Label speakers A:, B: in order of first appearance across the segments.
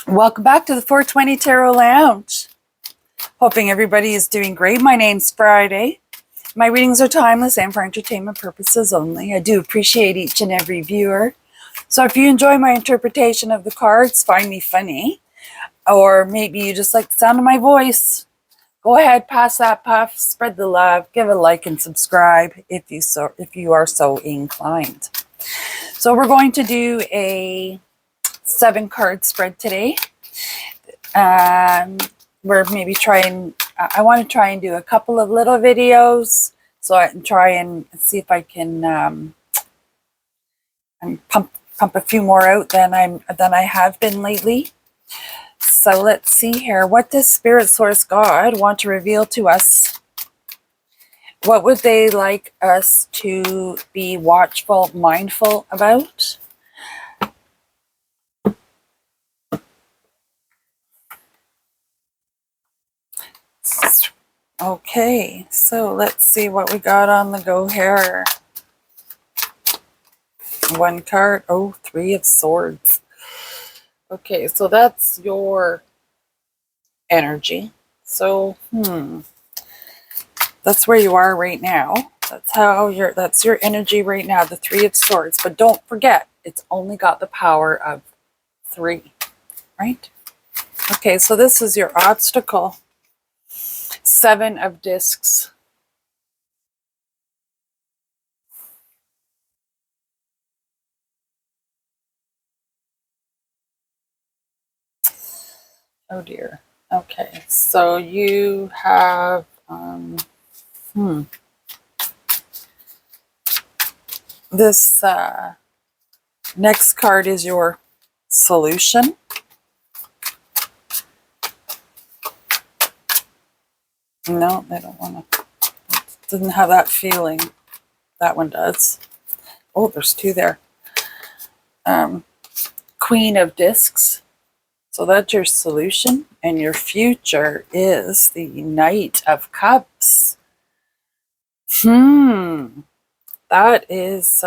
A: Welcome back to the 420 Tarot Lounge. Hoping everybody is doing great. My name's Friday. My readings are timeless and for entertainment purposes only. I do appreciate each and every viewer. So if you enjoy my interpretation of the cards, find me funny, or maybe you just like the sound of my voice, go ahead, pass that puff, spread the love, give a like and subscribe if you are so inclined. So we're going to do a 7-card spread today. We're maybe trying, I want to try and do a couple of little videos so I can try and see if I can pump a few more out than I have been lately. So let's see here. What does Spirit Source God want to reveal to us? What would they like us to be watchful, mindful about? Okay, so let's see what we got on the go here. 1 card. Oh, 3 of Swords. Okay, so that's your energy. So, that's where you are right now. That's your energy right now, the 3 of Swords. But don't forget, it's only got the power of 3, right? Okay, so this is your obstacle. 7 of Discs. Oh dear. Okay, so you have this next card is your solution. No, I don't want to. It doesn't have that feeling. That one does. Oh, there's 2 there. Queen of Discs. So that's your solution, and your future is the Knight of Cups. That is,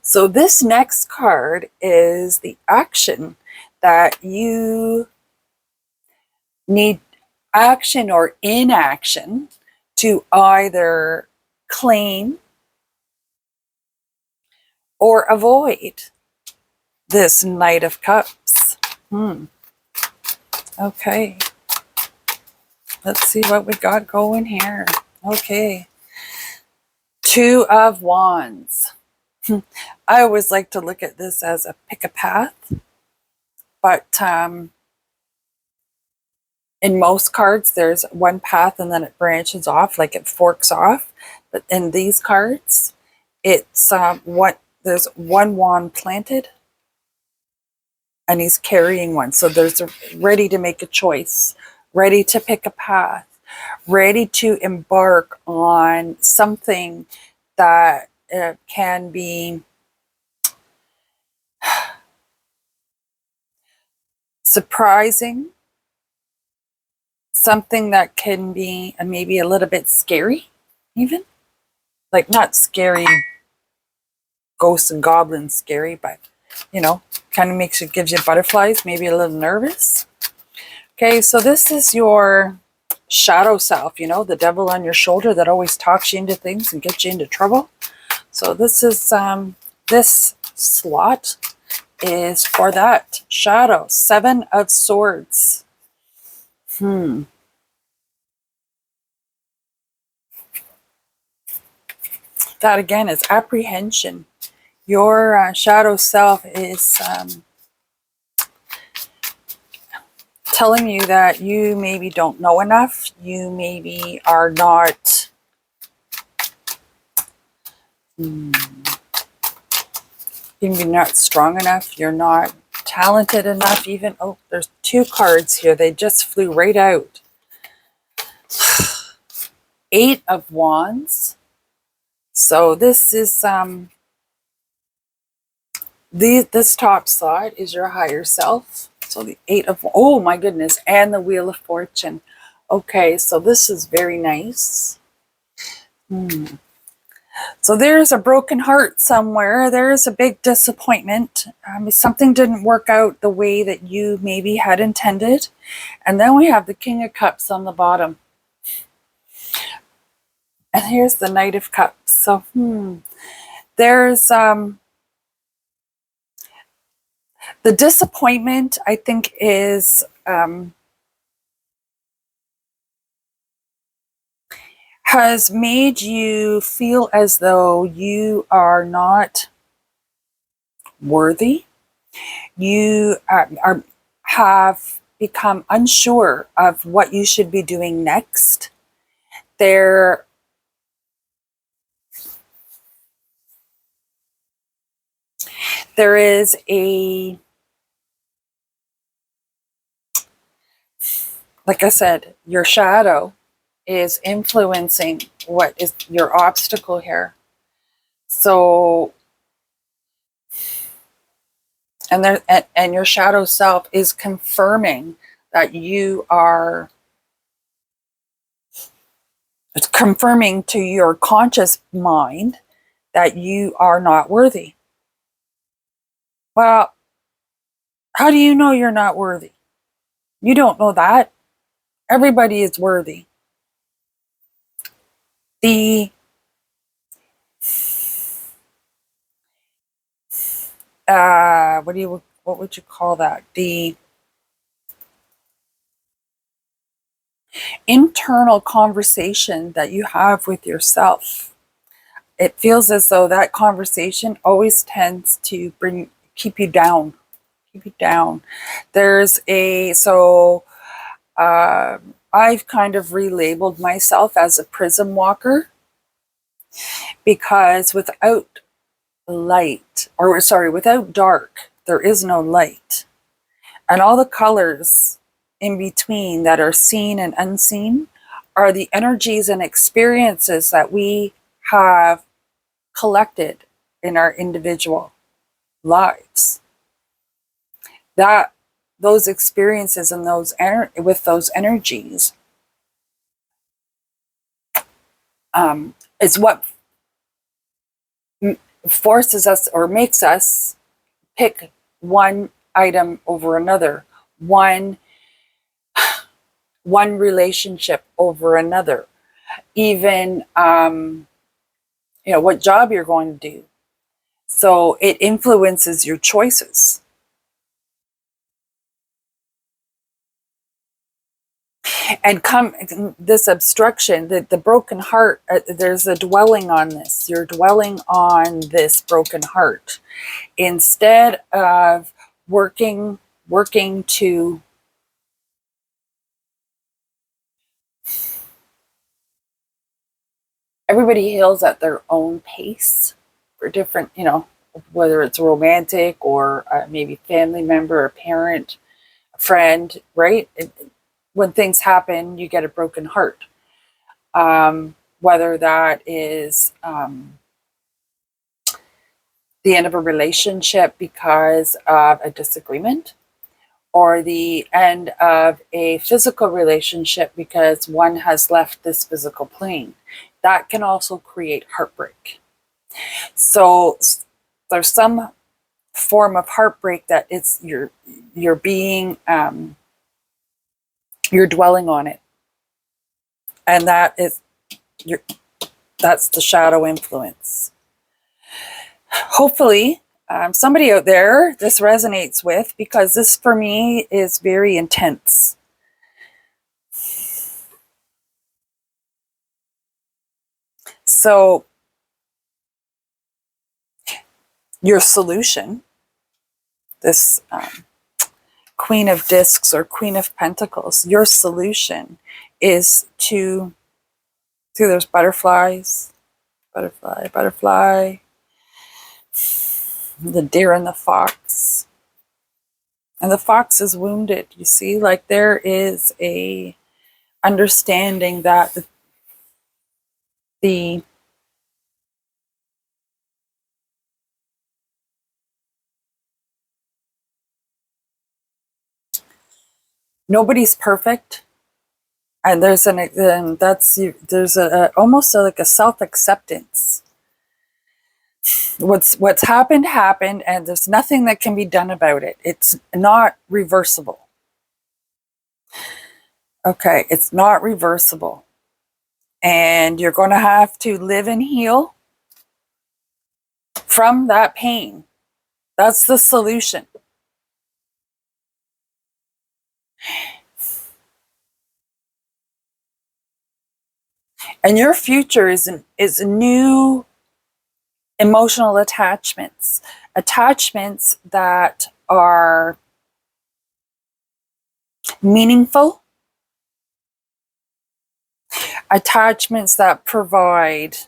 A: so this next card is the action that you need, action or inaction, to either claim or avoid this Knight of Cups. Okay. Let's see what we got going here. Okay. 2 of Wands. I always like to look at this as a pick a path, but in most cards there's one path and then it branches off, like it forks off. But in these cards, it's there's one wand planted and he's carrying one. So there's ready to make a choice, ready to pick a path, ready to embark on something that can be surprising, something that can be maybe a little bit scary, even. Like, not scary, ghosts and goblins scary, but, kind of gives you butterflies, maybe a little nervous. Okay, so this is your shadow self, the devil on your shoulder that always talks you into things and gets you into trouble. So this is, this slot is for that shadow. 7 of Swords. That again is apprehension. Your shadow self is telling you that you maybe don't know enough. You maybe are not you're not strong enough. You're not talented enough even. Oh, there's 2 cards here. They just flew right out. 8 of Wands. So this is this top slot is your higher self. So the 8 of, oh my goodness, and the Wheel of Fortune. Okay, so this is very nice. So there's a broken heart somewhere. There's a big disappointment. Something didn't work out the way that you maybe had intended. And then we have the King of Cups on the bottom. And here's the Knight of Cups. So, there's the disappointment, I think, is has made you feel as though you are not worthy. You have become unsure of what you should be doing next. There is like I said, your shadow is influencing what is your obstacle here. So, and your shadow self is confirming that it's confirming to your conscious mind that you are not worthy. Well, how do you know you're not worthy? You don't know that. Everybody is worthy. The what would you call that? The internal conversation that you have with yourself. It feels as though that conversation always tends to keep you down. Keep you down. I've kind of relabeled myself as a prism walker, because without without dark, there is no light. And all the colors in between that are seen and unseen are the energies and experiences that we have collected in our individual lives. That those experiences and with those energies is what forces us or makes us pick one item over another, one relationship over another, even what job you're going to do. So it influences your choices. And this obstruction, the broken heart, there's a dwelling on this. You're dwelling on this broken heart instead of working to everybody heals at their own pace for different, whether it's romantic or maybe family member, a parent, a friend, right? When things happen, you get a broken heart. Whether that is the end of a relationship because of a disagreement, or the end of a physical relationship because one has left this physical plane. That can also create heartbreak. So there's some form of heartbreak that you're being you're dwelling on it, and that's the shadow influence. Hopefully somebody out there this resonates with, because this for me is very intense. So your solution, this Queen of Discs or Queen of Pentacles, your solution is to see, there's butterflies, butterfly, the deer and the fox. And the fox is wounded, you see, like there is a understanding that the nobody's perfect, and there's almost like a self-acceptance What's happened, and there's nothing that can be done about it. It's not reversible. Okay, it's not reversible. And you're going to have to live and heal from that pain. That's the solution. And your future is new emotional attachments that are meaningful, attachments that provide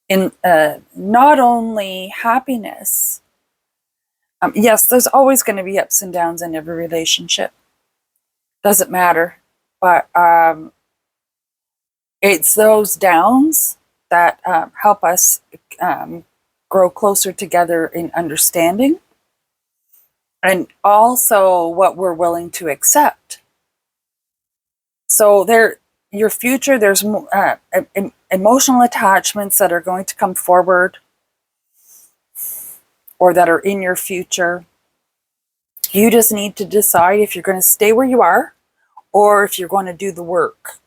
A: in not only happiness. Yes, there's always going to be ups and downs in every relationship. Doesn't matter, but it's those downs that help us grow closer together in understanding, and also what we're willing to accept. So your future, there's emotional attachments that are going to come forward or that are in your future. You just need to decide if you're going to stay where you are or if you're going to do the work.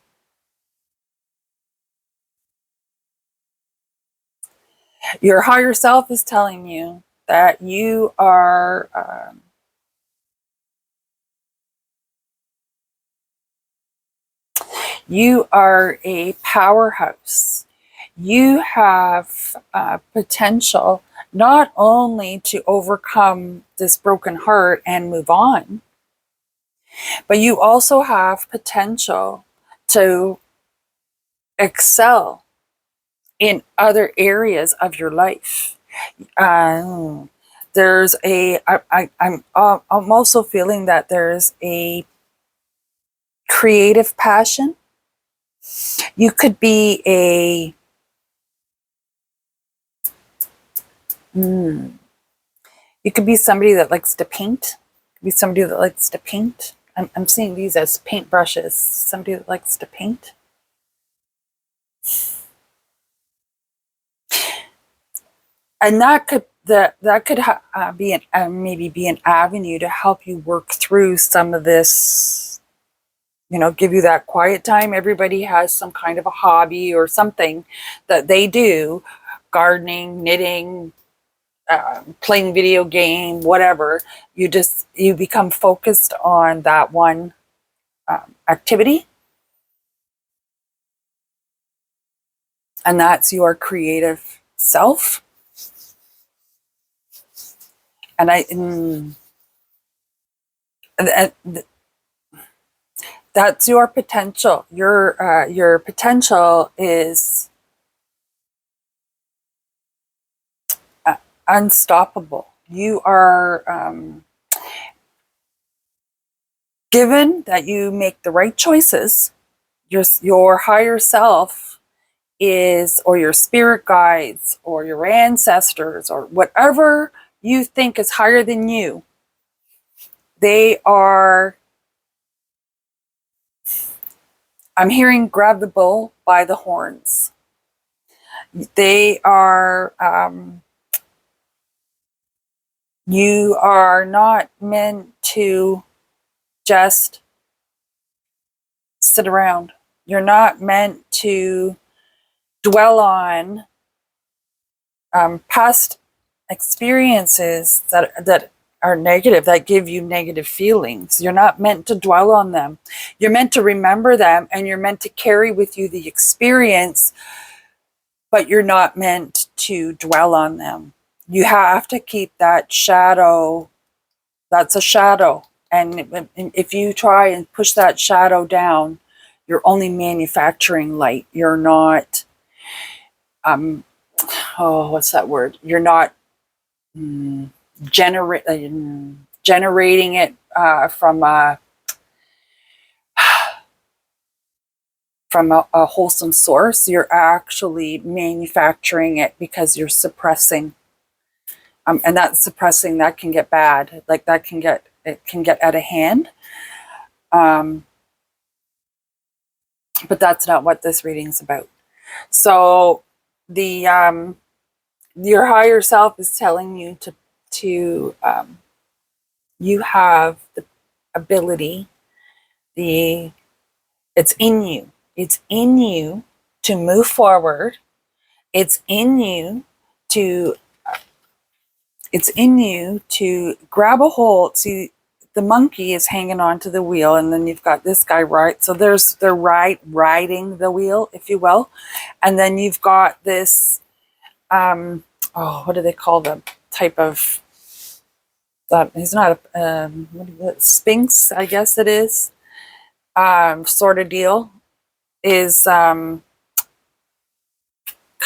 A: Your higher self is telling you that you are a powerhouse. You have potential not only to overcome this broken heart and move on, but you also have potential to excel in other areas of your life. There's I'm also feeling that there's a creative passion. You could be somebody that likes to paint. Be somebody that likes to paint. I'm seeing these as paintbrushes. Somebody that likes to paint. And that could be maybe be an avenue to help you work through some of this. Give you that quiet time. Everybody has some kind of a hobby or something that they do: gardening, knitting, playing video game, whatever. You become focused on that one activity, and that's your creative self. And that's your potential. Your potential is unstoppable. You are given that you make the right choices. Your higher self is, or your spirit guides, or your ancestors, or whatever you think is higher than you. They are, I'm hearing, grab the bull by the horns. They are, you are not meant to just sit around. You're not meant to dwell on past experiences that are negative, that give you negative feelings. You're not meant to dwell on them. You're meant to remember them, and you're meant to carry with you the experience, but you're not meant to dwell on them. You have to keep that shadow. That's a shadow. And if you try and push that shadow down, you're only manufacturing light. You're not, what's that word? You're not generating it from a wholesome source. You're actually manufacturing it because you're suppressing. And that suppressing, that can get bad. Like it can get out of hand. But that's not what this reading's about. So the your higher self is telling you to you have the ability, it's in you. It's in you to move forward. It's in you to it's in you to grab a hold. See, the monkey is hanging onto the wheel, and then you've got this guy, right? So they're riding the wheel, if you will. And then you've got this what do they call the type of he's not a what is it, sphinx, I guess it is, sort of deal, is kind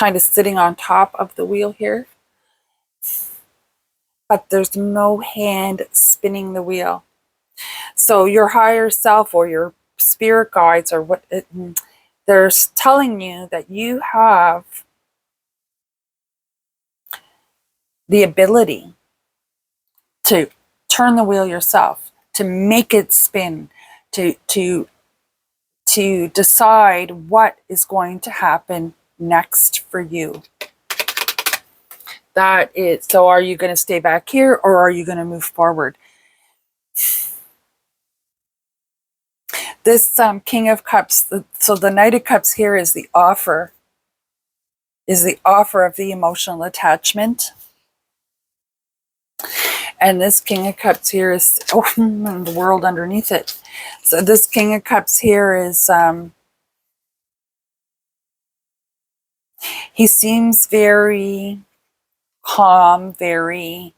A: of sitting on top of the wheel here, but there's no hand spinning the wheel. So your higher self or your spirit guides or they're telling you that you have the ability to turn the wheel yourself, to make it spin, to decide what is going to happen next for you. That is, so are you going to stay back here or are you going to move forward? This King of Cups, so the Knight of Cups here is the offer of the emotional attachment. And this King of Cups here is, the world underneath it. So this King of Cups here is, he seems very calm, very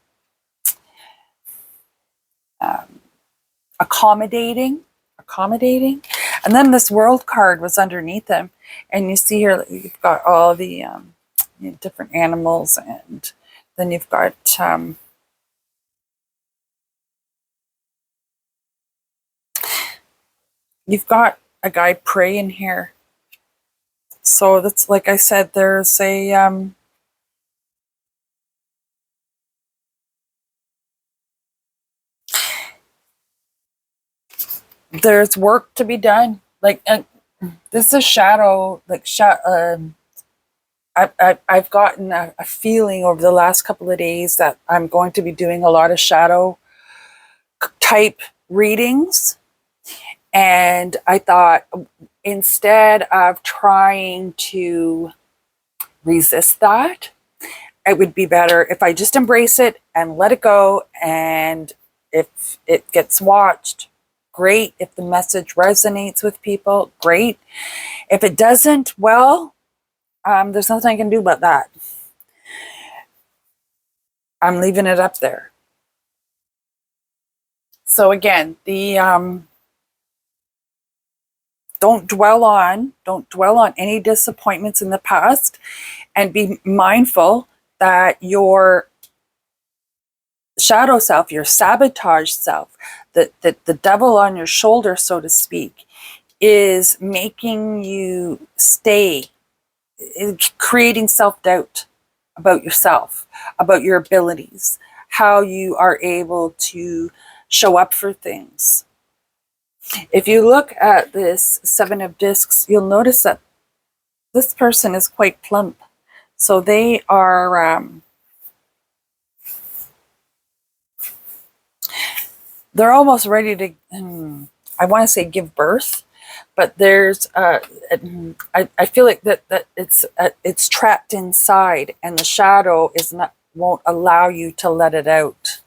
A: accommodating. And then this World card was underneath him. And you see here, you've got all the different animals, and then you've got a guy praying here. So that's, like I said, there's a there's work to be done. Like this is shadow. Like I've gotten a feeling over the last couple of days that I'm going to be doing a lot of shadow type readings. And I thought, instead of trying to resist that, it would be better if I just embrace it and let it go. And if it gets watched, great. If the message resonates with people, great. If it doesn't, well, there's nothing I can do about that. I'm leaving it up there. So again, the don't dwell on any disappointments in the past, and be mindful that your shadow self, your sabotage self, the devil on your shoulder, so to speak, is making you stay, creating self-doubt about yourself, about your abilities, how you are able to show up for things. If you look at this Seven of Discs, you'll notice that this person is quite plump. So they are, they're almost ready to, I want to say give birth, but there's, I feel like that it's trapped inside, and the shadow won't allow you to let it out.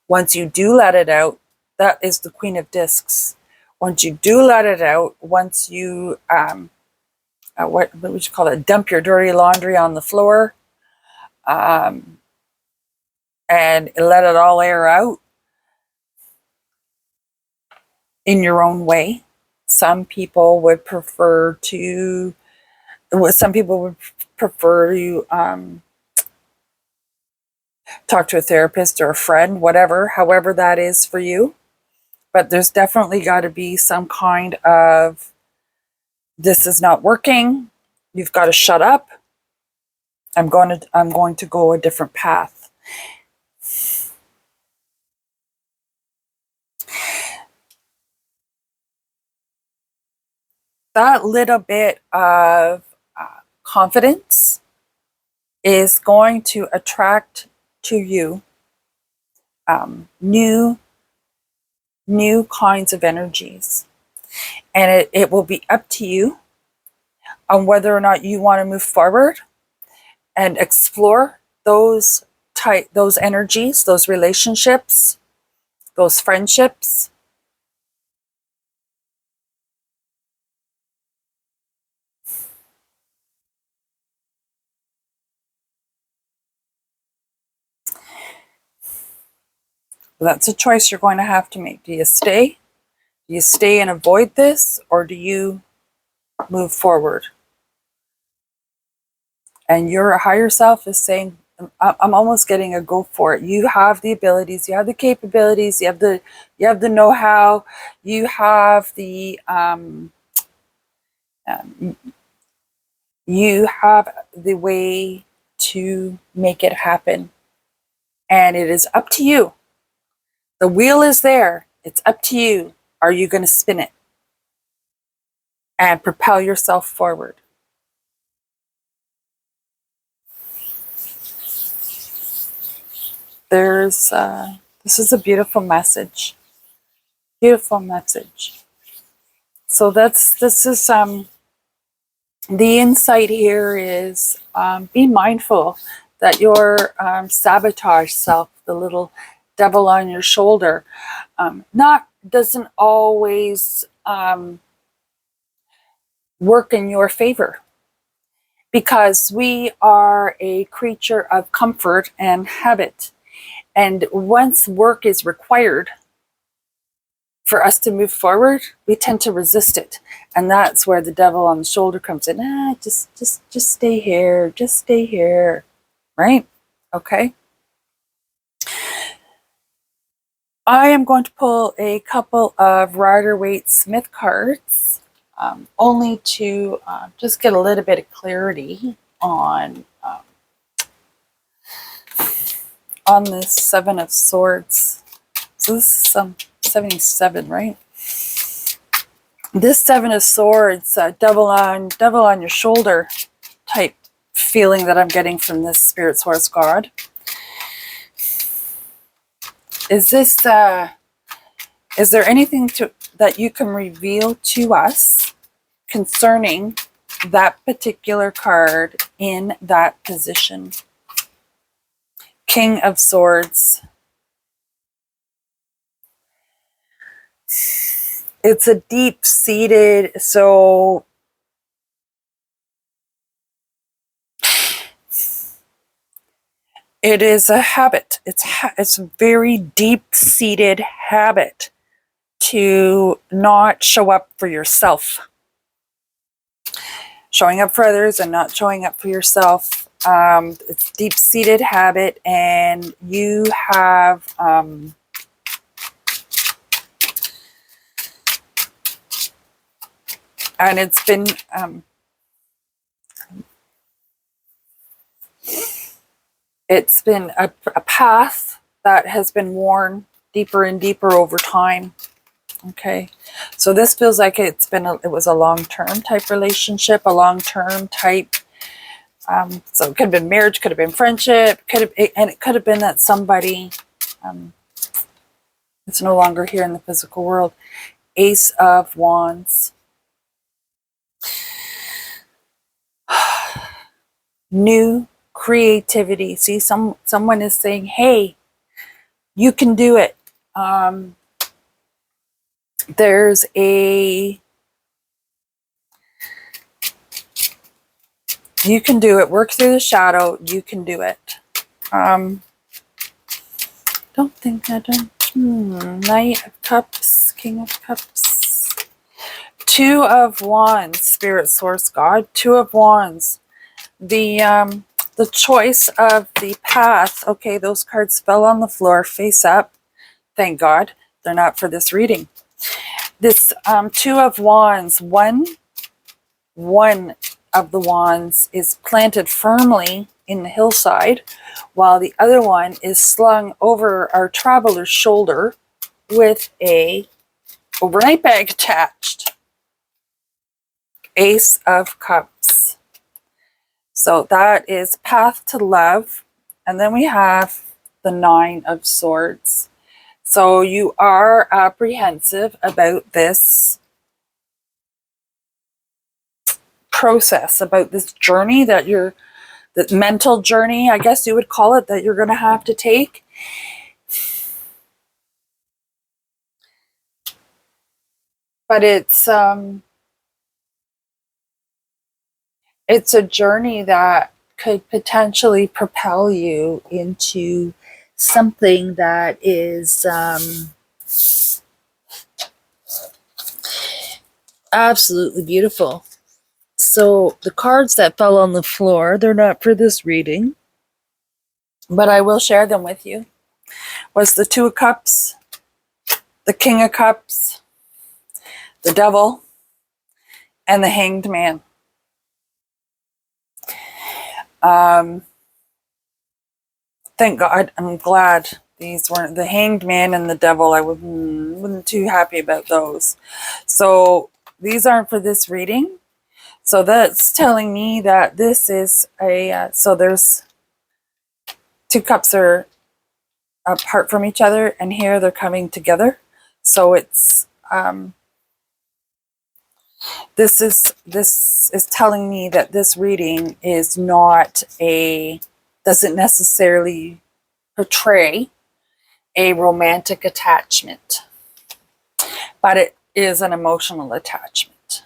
A: Once you do let it out, that is the Queen of Discs. Once you do let it out, once you, what would you call it? Dump your dirty laundry on the floor, and let it all air out in your own way. Some people would prefer you talk to a therapist or a friend, however that is for you. But there's definitely got to be some kind of, this is not working. You've got to shut up. I'm going to go a different path. That little bit of confidence is going to attract to you new kinds of energies. And it will be up to you on whether or not you want to move forward and explore those energies, those relationships, those friendships. That's a choice you're going to have to make. Do you stay? Do you stay and avoid this, or do you move forward? And your higher self is saying, I'm almost getting a go for it. You have the abilities, you have the capabilities, you have the know-how, you have you have the way to make it happen. And it is up to you. The wheel is there. It's up to you. Are you going to spin it and propel yourself forward? This is a beautiful message. Beautiful message. So this is the insight here is be mindful that your sabotage self, the little devil on your shoulder, doesn't always work in your favor, because we are a creature of comfort and habit. And once work is required for us to move forward, we tend to resist it. And that's where the devil on the shoulder comes in. Just stay here. Just stay here. Right? Okay. I am going to pull a couple of Rider-Waite-Smith cards, only to just get a little bit of clarity on this Seven of Swords. So this is 77, right? This Seven of Swords, devil on your shoulder type feeling that I'm getting from this Spirit Source God. Is there anything that you can reveal to us concerning that particular card in that position? King of Swords. It's a deep-seated, so it is a habit. It's a very deep-seated habit to not show up for yourself. Showing up for others and not showing up for yourself. It's a deep-seated habit, and you have and it's been a path that has been worn deeper and deeper over time. Okay, so this feels like it was a long-term type relationship, a long-term type. So it could have been marriage, could have been friendship, and it could have been that somebody is no longer here in the physical world. Ace of Wands. New creativity. See, someone is saying, hey, you can do it. There's you can do it. Work through the shadow. You can do it. Don't think I don't. Knight of Cups, King of Cups. Two of Wands, Spirit Source God. Two of Wands. The choice of the path. Okay, those cards fell on the floor face up. Thank God. They're not for this reading. This Two of Wands, one of the wands is planted firmly in the hillside, while the other one is slung over our traveler's shoulder with a overnight bag attached. Ace of Cups. So that is path to love. And then we have the Nine of Swords. So you are apprehensive about this process, about this journey that you're, the mental journey, I guess you would call it, that you're going to have to take. But it's a journey that could potentially propel you into something that is absolutely beautiful. So the cards that fell on the floor, they're not for this reading, but I will share them with you, was the Two of Cups, the King of Cups, the Devil, and the Hanged Man. Thank God, I'm glad these weren't the Hanged Man and the Devil. I wasn't too happy about those. So these aren't for this reading. So that's telling me that this is a, so there's two cups are apart from each other, and here they're coming together. So it's, this is telling me that this reading is not a, doesn't necessarily portray a romantic attachment, but it is an emotional attachment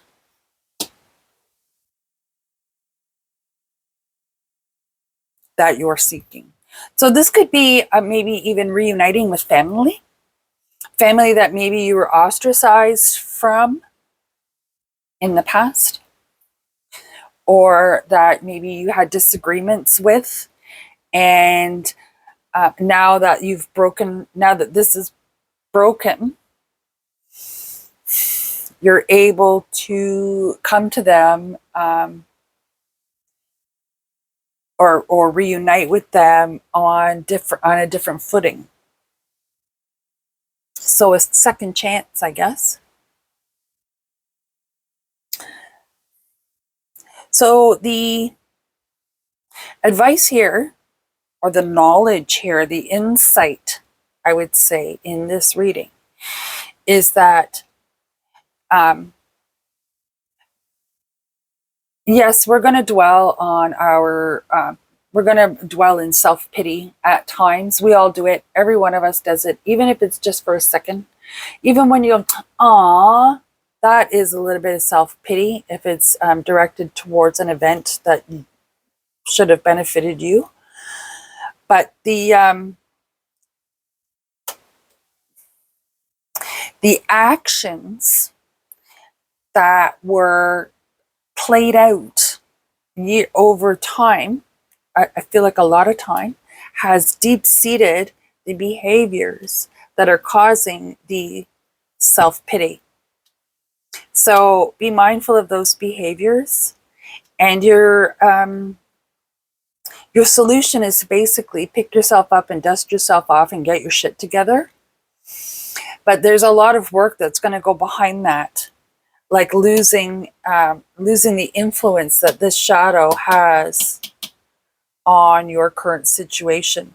A: that you're seeking. So this could be maybe even reuniting with family that maybe you were ostracized from in the past, or that maybe you had disagreements with, and now that you've broken, now that this is broken, you're able to come to them or reunite with them on a different footing. So a second chance, I guess. So the advice here, or the knowledge here, the insight, I would say, in this reading is that yes, we're going to dwell on our, we're going to dwell in self-pity at times. We all do it. Every one of us does it, even if it's just for a second. Even when you go, "Aw," that is a little bit of self-pity if it's directed towards an event that should have benefited you. But the actions that were played out over time, I feel like a lot of time, has deep-seated the behaviors that are causing the self-pity. So be mindful of those behaviors, and your solution is to basically pick yourself up and dust yourself off and get your shit together. But there's a lot of work that's going to go behind that, like losing the influence that this shadow has on your current situation.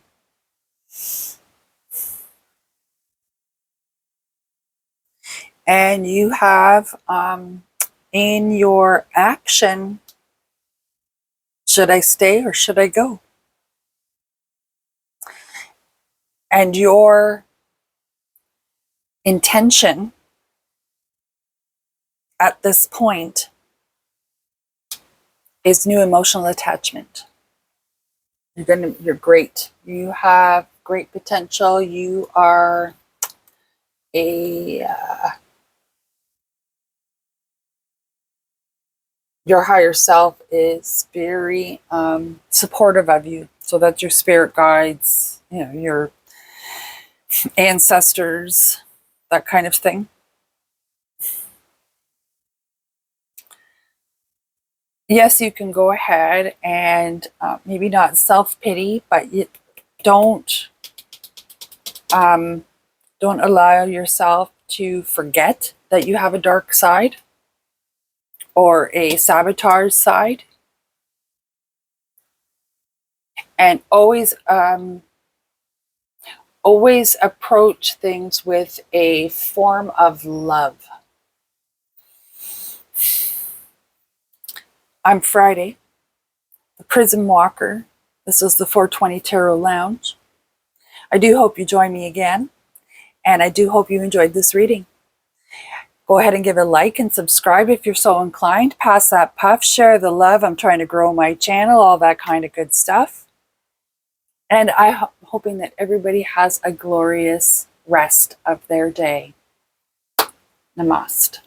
A: And you have in your action, should I stay or should I go? And your intention at this point is new emotional attachment. You're great. You have great potential. You are a your higher self is very supportive of you. So that's your spirit guides, your ancestors, that kind of thing. Yes, you can go ahead and maybe not self-pity, but you don't allow yourself to forget that you have a dark side or a sabotage side. And always approach things with a form of love. I'm Friday, the Prism Walker. This is the 420 Tarot Lounge. I do hope you join me again, and I do hope you enjoyed this reading. Go ahead and give a like and subscribe if you're so inclined. Pass that puff, share the love. I'm trying to grow my channel, all that kind of good stuff. And I'm hoping that everybody has a glorious rest of their day. Namaste.